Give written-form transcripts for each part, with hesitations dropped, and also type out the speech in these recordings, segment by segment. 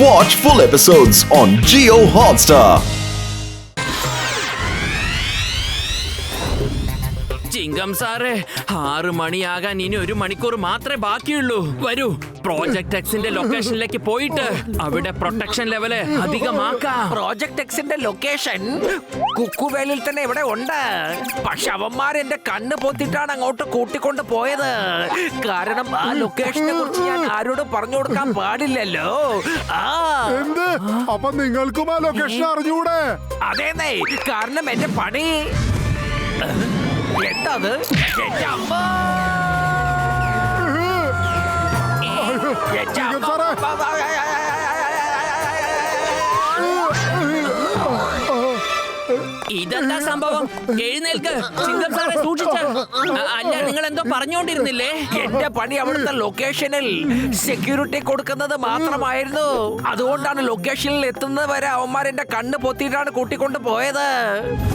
Watch full episodes on Jio Hotstar. ചിങ്കം സാറേ, 6 മണിയാകാൻ ഇനി 1 മണിക്കൂർ മാത്രമേ ബാക്കിയുള്ളൂ. വരൂ, പ്രോജക്ട് എക്സിന്റെ ലൊക്കേഷനിലേക്ക് പോയിട്ട് അവിടെ പ്രൊട്ടക്ഷൻ ലെവല് അധികമാക്കാം. പ്രോജക്ട് എക്സിന്റെ ലൊക്കേഷൻ കുക്കുവേലിൽ തന്നെ ഇവിടെ ഉണ്ട്. പക്ഷെ അവന്മാർ എന്റെ കണ്ണ് പൊത്തിട്ടാണ് അങ്ങോട്ട് കൂട്ടിക്കൊണ്ട് പോയത്. കാരണം ആ ലൊക്കേഷനെ കുറിച്ച് ഞാൻ ആരോടും പറഞ്ഞു കൊടുക്കാൻ പാടില്ലല്ലോ. എന്ത്? അപ്പൊ നിങ്ങൾക്കും ആ ലൊക്കേഷൻ അറിഞ്ഞൂടെ? അതേന്നേ, കാരണം എന്റെ പണി എന്തത്? എന്റെ അമ്മ! എന്റെ അമ്മ! ഇതെന്താ സംഭവം? എഴുന്നേൽക്ക് ചിങ്കം സാറെ, സൂക്ഷിച്ച്. അല്ല, നിങ്ങൾ എന്തോ പറഞ്ഞുകൊണ്ടിരുന്നില്ലേ? എന്റെ പണി അവിടുത്തെ ലൊക്കേഷനിൽ സെക്യൂരിറ്റി കൊടുക്കുന്നത് മാത്രമായിരുന്നു. അതുകൊണ്ടാണ് ലൊക്കേഷനിൽ എത്തുന്നത് വരെ അവന്മാർ എന്റെ കണ്ണ് പൊത്തിയിട്ടാണ് കൂട്ടിക്കൊണ്ട് പോയത്.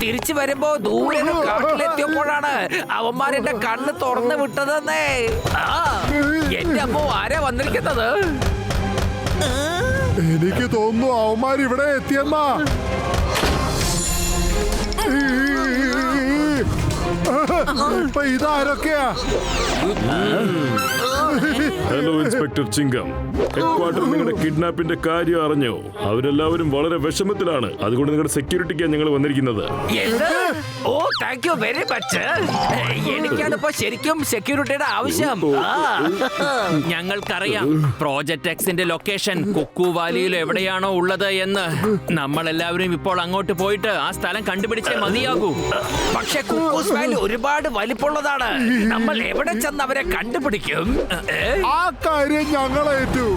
തിരിച്ചു വരുമ്പോ ദൂരെ കാട്ടിലെത്തിയപ്പോഴാണ് അവന്മാർ എന്റെ കണ്ണ് തുറന്നു വിട്ടതെന്നേ. എന്റെ അമ്മ ആരാ വന്നിരിക്കുന്നത്? എനിക്ക് തോന്നുന്നു അവന്മാർ ഇവിടെ എത്തിയെന്നാ. ഇപ്പൊ ഇതാരൊക്കെയാ? ഹലോ ഇൻസ്പെക്ടർ ചിങ്കം, ഹെഡ്ക്വാർട്ടർ നിങ്ങളുടെ കിഡ്നാപ്പിന്റെ കാര്യം അറിഞ്ഞോ? അവരെല്ലാവരും വളരെ വിഷമത്തിലാണ്. അതുകൊണ്ട് നിങ്ങളുടെ സെക്യൂരിറ്റിക്കാണ് ഞങ്ങൾ വന്നിരിക്കുന്നത്. ഓ, താങ്ക് യു വെരി മച്ച്. എനിക്കാണ് ഇപ്പൊ ശരിക്കും സെക്യൂരിറ്റിയുടെ ആവശ്യം. ഞങ്ങൾക്കറിയാം പ്രോജക്ട് എക്സിന്റെ ലൊക്കേഷൻ കുക്കു വാലിയിൽ എവിടെയാണോ ഉള്ളത് എന്ന്. നമ്മളെല്ലാവരും ഇപ്പോൾ അങ്ങോട്ട് പോയിട്ട് ആ സ്ഥലം കണ്ടുപിടിച്ചേ മതിയാകൂ. പക്ഷെ കുക്കൂസ് വാലി ഒരുപാട് വലിപ്പമുള്ളതാണ്. നമ്മൾ എവിടെ ചെന്ന് അവരെ കണ്ടുപിടിക്കും? ആ കാര്യം ഞങ്ങളേറ്റു.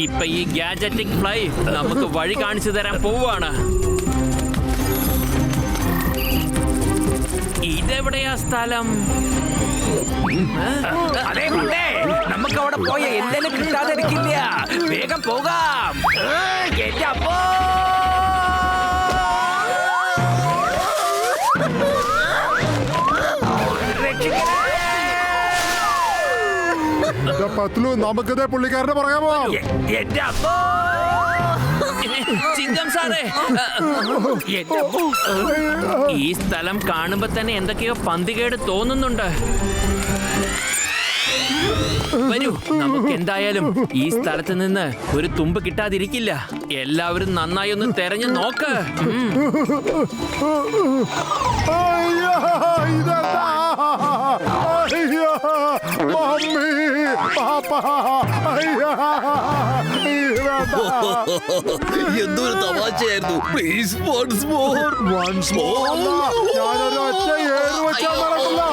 ഇപ്പൊ ഈ ഗാഡ്ജറ്റിക് ഫ്ലൈ നമുക്ക് വഴി കാണിച്ചു തരാൻ പോവാണ്. ഇതെവിടെയാ സ്ഥലം? അതെ, നമുക്ക് അവിടെ പോയ എന്തെങ്കിലും കിട്ടാതിരിക്കില്ല. വേഗം പോകാം. എന്റെ അപ്പോ! പത്ലു, നമുക്കിതേ പുള്ളിക്കാരനെ പറയാൻ പോവാം. എന്റെ അപ്പോ! ചിങ്കം സാറേ, ഈ സ്ഥലം കാണുമ്പോ തന്നെ എന്തൊക്കെയോ പന്തികേട് തോന്നുന്നുണ്ട്. വരൂ, നമുക്ക് എന്തായാലും ഈ സ്ഥലത്ത് നിന്ന് ഒരു തുമ്പ് കിട്ടാതിരിക്കില്ല. എല്ലാവരും നന്നായി ഒന്ന് തെരഞ്ഞു നോക്ക്. എന്തൊരു തമാശയായിരുന്നു. Please once more. ഞാനൊരു ഒറ്റ 7 വെച്ചാൽ നടക്കില്ല.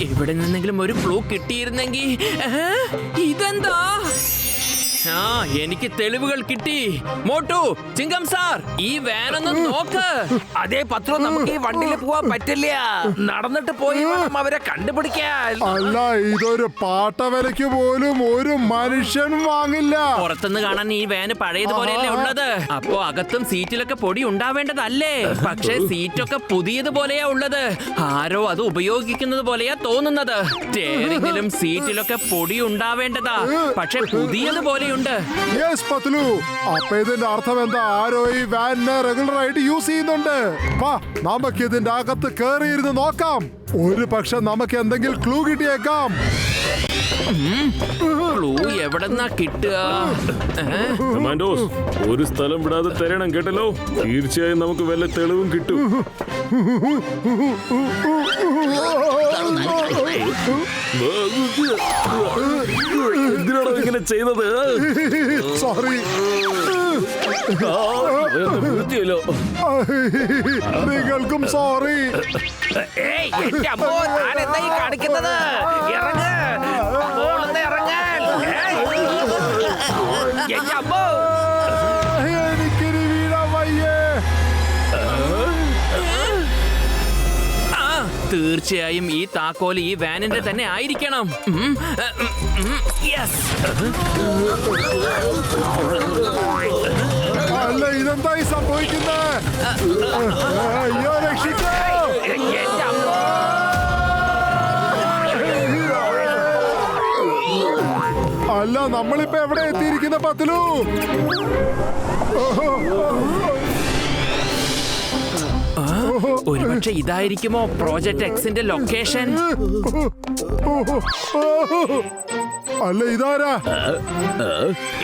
എവിടെ നിന്നെങ്കിലും ഒരു ക്ലൂ കിട്ടിയിരുന്നെങ്കിൽ. ഇതെന്താ? എനിക്ക് തെളിവുകൾ കിട്ടി. മോട്ടു, ചിങ്കം സാർ, ഈ വാനൊന്ന് നോക്ക്. അതേ പത്രം, നമുക്ക് ഈ വണ്ടിയിൽ പോവാൻ പറ്റില്ല. നടന്നിട്ട് പോയി വേണം അവരെ കണ്ടുപിടിക്കാൻ. അല്ല, ഇതൊരു പാട്ടവലയ്ക്ക് പോലും ഒരു മനുഷ്യൻ വാങ്ങില്ല. പുറത്തുനിന്ന് കാണാൻ ഈ വാന് പഴയതുപോലെയല്ലേ ഉള്ളത്. അപ്പോ അകത്തും സീറ്റിലൊക്കെ പൊടി ഉണ്ടാവേണ്ടതല്ലേ? പക്ഷേ സീറ്റൊക്കെ പുതിയതുപോലെയാ ഉള്ളത്. ആരോ അത് ഉപയോഗിക്കുന്നത് പോലെയാ തോന്നുന്നത്. സ്റ്റെയറിംഗിലും സീറ്റിലൊക്കെ പൊടി ഉണ്ടാവേണ്ടതാ, പക്ഷെ പുതിയതുപോലെ. യെസ് പത്ലു, അപ്പൊ ഇതിന്റെ അർത്ഥം എന്താ? ആരോ ഈ വാനിനെ റെഗുലർ ആയിട്ട് യൂസ് ചെയ്യുന്നുണ്ട്. വാ, നമുക്ക് ഇതിന്റെ അകത്ത് കേറിയിരുന്ന് നോക്കാം. ഒരു പക്ഷെ നമുക്ക് എന്തെങ്കിലും ക്ലൂ കിട്ടിയേക്കാം. ക്ലൂ എവിടെന്നാ കിട്ടുക? കമാൻഡോസ്, ഒരു സ്ഥലം വിടാതെ തരണം കേട്ടല്ലോ. തീർച്ചയായും നമുക്ക് വല്ല തെളിവും കിട്ടും. എന്തിനാണോ ഇങ്ങനെ ചെയ്തത്? സോറി. നിങ്ങൾക്കും സോറി. എന്റെ അമ്മോ, ഞാൻ എന്താ ഈ കാണിക്കുന്നത്? ഇറങ്ങ്, ഇറങ്ങാൻ. എന്റെ അമ്മോ! തീർച്ചയായും ഈ താക്കോല് ഈ വാനിന്റെ തന്നെ ആയിരിക്കണം. യെസ്. അല്ല, ഇതെന്തായി സംഭവിക്കുന്നത്? അയ്യോ, രക്ഷിക്കോ! അല്ല, നമ്മളിപ്പോ എവിടെ എത്തിയിരിക്കുന്ന പത്തലു? ഒരുപക്ഷെ ഇതായിരിക്കുമോ പ്രോജക്ട് എക്സിന്റെ ലൊക്കേഷൻ? അല്ല, ഇതാരാ?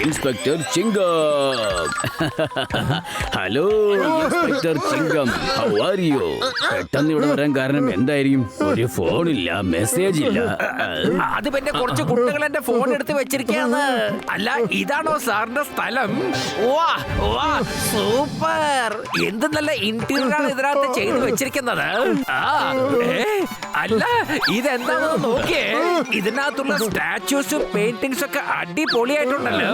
Inspector ചിങ്കം. Hello inspector ചിങ്കം, how are you? പെട്ടെന്ന് ഇവിടെ വരാൻ കാരണം എന്തായിരിക്കും? ഒരു ഫോണില്ല, മെസ്സേജ് ഇല്ല. അത് പിന്നെ കുറച്ച് കുട്ടികൾ എന്റെ ഫോൺ എടുത്ത് വെച്ചിരിക്കുകയാണ്. അല്ല, ഇതാണോ സാറിന്റെ സ്ഥലം? വാ വാ, സൂപ്പർ! എന്ത് നല്ല ഇന്റീരിയർ ആണ് ഇതിനകത്ത് ചെയ്തു വെച്ചിരിക്കുന്നത്. അല്ല, ഇതെന്താണെന്ന് നോക്കിയേ. ഇതിനകത്തുള്ള സ്റ്റാച്യൂസും പെയിന്റിങ്സ് ഒക്കെ അടിപൊളിയായിട്ടുണ്ടല്ലോ.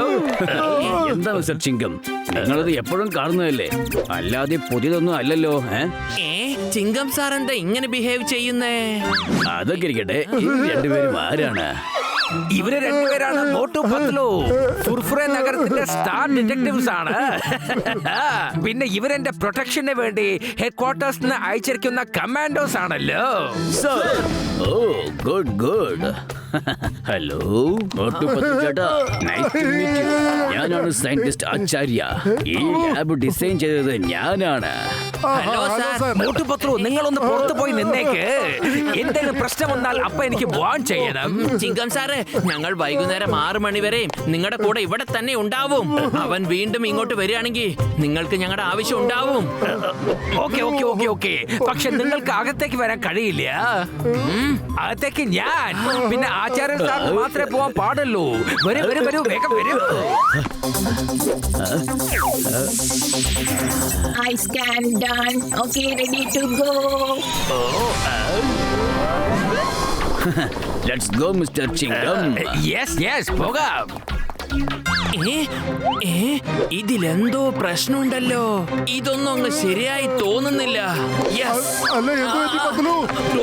എന്താ മിസ്റ്റർ ചിങ്കം, നിങ്ങളത് എപ്പോഴും കാണുന്നതല്ലേ, അല്ലാതെ പുതിയതൊന്നും അല്ലല്ലോ. ചിങ്കം സാർ എന്താ ഇങ്ങനെ ബിഹേവ് ചെയ്യുന്നേ? അതൊക്കെ ഇരിക്കട്ടെ, ഈ രണ്ടുപേരും ആരാണ്? ഇവര് രണ്ടുപേരാണ് മോട്ടു പത്ലു, ഫുർഫുറെ നഗരത്തിന്റെ സ്റ്റാർ ഡിറ്റക്ടീവ്സ് ആണ്. പിന്നെ ഇവരെന്റെ പ്രൊട്ടക്ഷന് വേണ്ടി ഹെഡ് ക്വാർട്ടേഴ്സിന് അയച്ചിരിക്കുന്ന കമാൻഡോസ് ആണല്ലോ. Oh, good good. Hello Motu Patlu ചേട്ടാ, നൈസ് ടു മീറ്റ് യു. ഞാനാണ് സയന്റിസ്റ്റ് ആചാര്യ. ഈ ലാബ് ഡിസൈൻ ചെയ്തത് ഞാനാണ്. Hello sir. മോട്ടു പത്ലു, നിങ്ങളൊന്ന് പുറത്തു പോയി നിന്നേക്ക്. എന്തെങ്കിലും പ്രശ്നം വന്നാൽ അപ്പൊ എനിക്ക് വാൺ ചെയ്യണം. ചിങ്കം സാറ്, ഞങ്ങൾ വൈകുന്നേരം 6 മണി വരെ നിങ്ങളുടെ കൂടെ ഇവിടെ തന്നെ ഉണ്ടാവും. അവൻ വീണ്ടും ഇങ്ങോട്ട് വരികയാണെങ്കിൽ നിങ്ങൾക്ക് ഞങ്ങളുടെ ആവശ്യം ഉണ്ടാവും. Okay okay okay okay. പക്ഷെ നിങ്ങൾക്ക് അകത്തേക്ക് വരാൻ കഴിയില്ല. അകത്തേക്ക് ഞാൻ, പിന്നെ ആചാര്യൻ സാർ മാത്രമേ പോവാൻ പാടുള്ളൂ. വരൂ വരൂ വരൂ, വേഗം വരൂ. I scan done. Okay, ready to go. Let's go mister ചിങ്കം. Yes yes, പോകാം. ഇതിലെന്തോ പ്രശ്നമുണ്ടല്ലോ. ഇതൊന്നും അങ്ങ് ശരിയായി തോന്നുന്നില്ല. യെസ്, അല്ല, എന്ത് പറ്റി പത്തലു?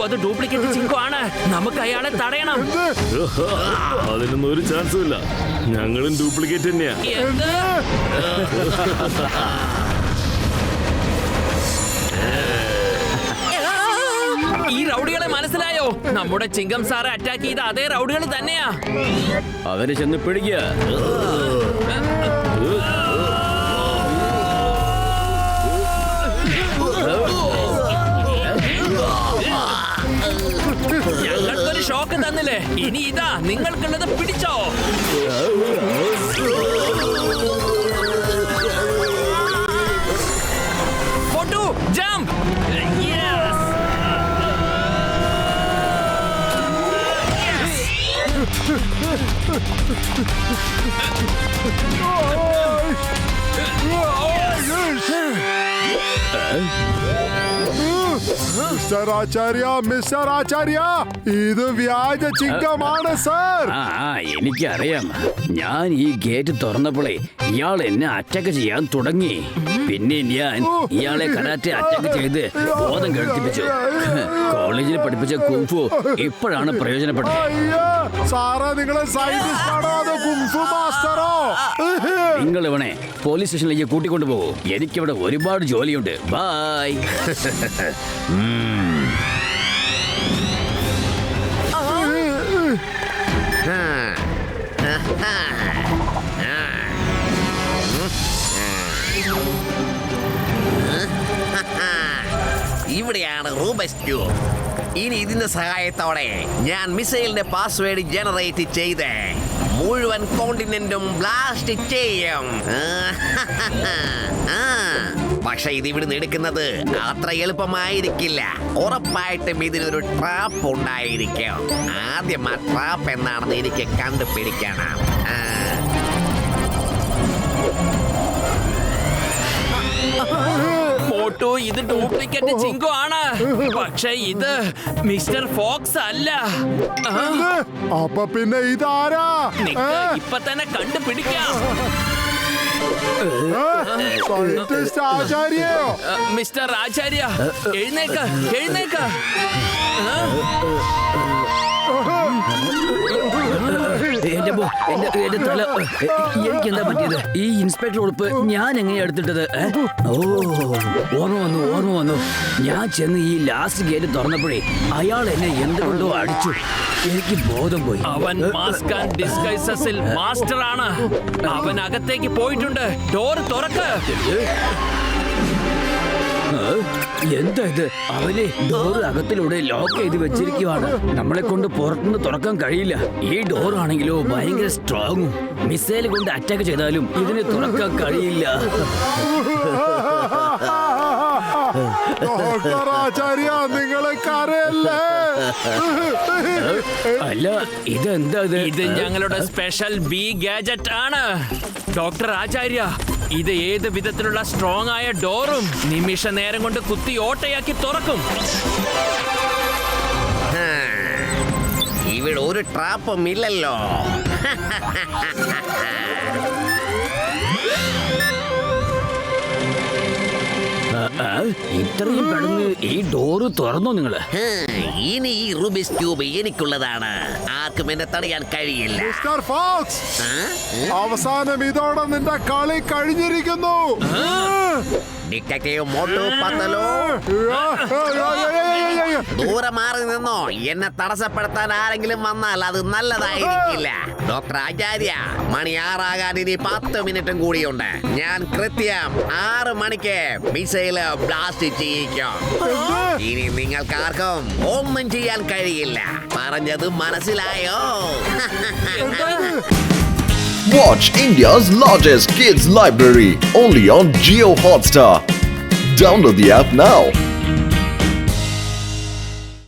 അത് ഡ്യൂപ്ലിക്കേറ്റ് ചിങ്കു ആണ്. നമുക്ക് അയാളെ തടയണം. അതിനൊന്നും ഒരു ചാൻസും ഇല്ല. ഞങ്ങളും ഡ്യൂപ്ലിക്കേറ്റ് തന്നെയാ. എന്ത്? ഈ റൗഡികളെ മനസ്സിലായോ? നമ്മുടെ ചിങ്കം സാറെ അറ്റാക്ക് ചെയ്ത അതേ റൗഡികൾ തന്നെയാ. അവരെ ചെന്ന് പിടിക്കുക. ഞങ്ങൾക്കൊരു ഷോക്ക് തന്നില്ലേ, ഇനി ഇതാ നിങ്ങൾക്കുള്ളത് പിടിച്ചോ. Photo jump. മിസ്റ്റർ ആചാര്യ, മിസ്റ്റർ ആചാര്യ, ഇത് വ്യാജ ചിങ്കമാണ് സർ. എനിക്കറിയാം. ഞാൻ ഈ ഗേറ്റ് തുറന്നപ്പോഴേ ഇയാൾ എന്നെ അറ്റാക്ക് ചെയ്യാൻ തുടങ്ങി. പിന്നെ ഞാൻ ഇയാളെ കരാറ്റെ അറ്റാക്ക് ചെയ്ത് ബോധം കേൾപ്പിച്ചു. കോളേജിൽ പഠിപ്പിച്ച കുംഫു ഇപ്പോഴാണ് പ്രയോജനപ്പെട്ടത്. സാറേ, നിങ്ങളെ സയന്റിസ്റ്റ് ആണോ അതോ കുംഫു മാസ്റ്ററോ? നിങ്ങൾ ഇവനെ പോലീസ് സ്റ്റേഷനിലേക്ക് കൂട്ടിക്കൊണ്ടു പോകൂ. എനിക്കിവിടെ ഒരുപാട് ജോലിയുണ്ട്. ബൈ. ഇവിടെയാണ് റൂബസ്റ്റു. ഇനി ഇതിന്റെ സഹായത്തോടെ ഞാൻ മിസൈലിന്റെ പാസ്വേഡ് ജനറേറ്റ് ചെയ്ത് മുഴുവൻ കോണ്ടിനെന്റും ബ്ലാസ്റ്റ് ചെയ്യും. പക്ഷെ ഇത് ഇവിടുന്ന് എടുക്കുന്നത് അത്ര എളുപ്പമായിരിക്കില്ല. ഉറപ്പായിട്ടും ഇതിനൊരു ട്രാപ്പ് ഉണ്ടായിരിക്കും. ആദ്യം ആ ട്രാപ്പ് എന്താണെന്ന് എനിക്ക് കണ്ടുപിടിക്കണം. ഫോട്ടോ ഇത് ഡ്യൂപ്ലിക്കേറ്റ് ചിങ്കു ആണ്. പക്ഷെ ഇത് മിസ്റ്റർ ഫോക്സ് അല്ല. അപ്പൊ പിന്നെ ഇതാരാ? ഇപ്പൊ തന്നെ കണ്ടുപിടിക്കാം. സയന്റിസ്റ്റ് ആചാര്യയോ? മിസ്റ്റർ ആചാര്യ, എഴുന്നേക്ക് എഴുന്നേക്ക്. എന്റെ തല എനിക്ക് എന്താ പറ്റിയത്? ഈ ഇൻസ്പെക്ടർ ഉടുപ്പ് ഞാൻ എങ്ങനെയാ എടുത്തിട്ടത്? ഓ, ഓർമ്മ വന്നു. ഞാൻ ചെന്ന് ഈ ലാസ്റ്റ് ഗേറ്റ് തുറന്നപ്പോഴേ അയാൾ എന്നെ എന്തുകൊണ്ടോ അടിച്ചു. എനിക്ക് ബോധം പോയി. അവൻ മാസ്ക് ആൻഡ് ഡിസ്ഗൈസസിൽ മാസ്റ്റർ ആണ്. അവൻ അകത്തേക്ക് പോയിട്ടുണ്ട്. ഡോർ തുറക്ക്. എന്താ ഇത്? അവനെ ഡോർ അകത്തിലൂടെ ലോക്ക് ചെയ്ത് വെച്ചിരിക്കുവാണ്. നമ്മളെ കൊണ്ട് പുറത്തുനിന്ന് തുറക്കാൻ കഴിയില്ല. ഈ ഡോർ ആണെങ്കിലോ ഭയങ്കര സ്ട്രോങ്ങും. മിസൈൽ കൊണ്ട് അറ്റാക്ക് ചെയ്താലും ഇതിനെ തുറക്കാൻ കഴിയില്ല. ഡോക്ടർ ആചാര്യ, നിങ്ങളെ കരയല്ലേ? അല്ല, ഇതെന്താ ഇത്? ഇത് ഞങ്ങളുടെ സ്പെഷ്യൽ ബി ഗാഡ്ജറ്റ് ആണ്. ഡോക്ടർ ആചാര്യ, ഇത് ഏത് വിധത്തിലുള്ള സ്ട്രോങ് ആയ ഡോറും നിമിഷ നേരം കൊണ്ട് കുത്തി ഓട്ടയാക്കി തുറക്കും. ഇവിടെ ഒരു ട്രാപ്പും ഇല്ലല്ലോ. ഇത്രയും പെട്ടെന്ന് ഈ ഡോറ് തുറന്നോ നിങ്ങള്? ഇനി ഈ റുബിക്സ് ക്യൂബ് എനിക്കുള്ളതാണ്. ആർക്കും എന്നെ തടയാൻ കഴിയില്ല. മിസ്റ്റർ ഫോക്സ്, അവസാനം ഇതോടെ നിന്റെ കളി കഴിഞ്ഞിരിക്കുന്നു. ഡിറ്റക്റ്റീവ് മോട്ടു പത്തലോ, ദൂരെ മാറി നിന്നോ. എന്നെ തടസ്സപ്പെടുത്താൻ ആരെങ്കിലും വന്നാൽ അത് നല്ലതായിരിക്കില്ല. ഡോക്ടർ ആചാര്യ, മണി 6 ആകാൻ ഇനി 10 മിനിറ്റും കൂടിയുണ്ട്. ഞാൻ കൃത്യം 6 മണിക്ക് മിസൈല് ബ്ലാസ്റ്റ് ചെയ്യിക്കും. ഇനി നിങ്ങൾക്ക് ആർക്കും ഒന്നും ചെയ്യാൻ കഴിയില്ല. പറഞ്ഞത് മനസ്സിലായോ? Watch India's largest kids library only on Jio Hotstar. Download the app now.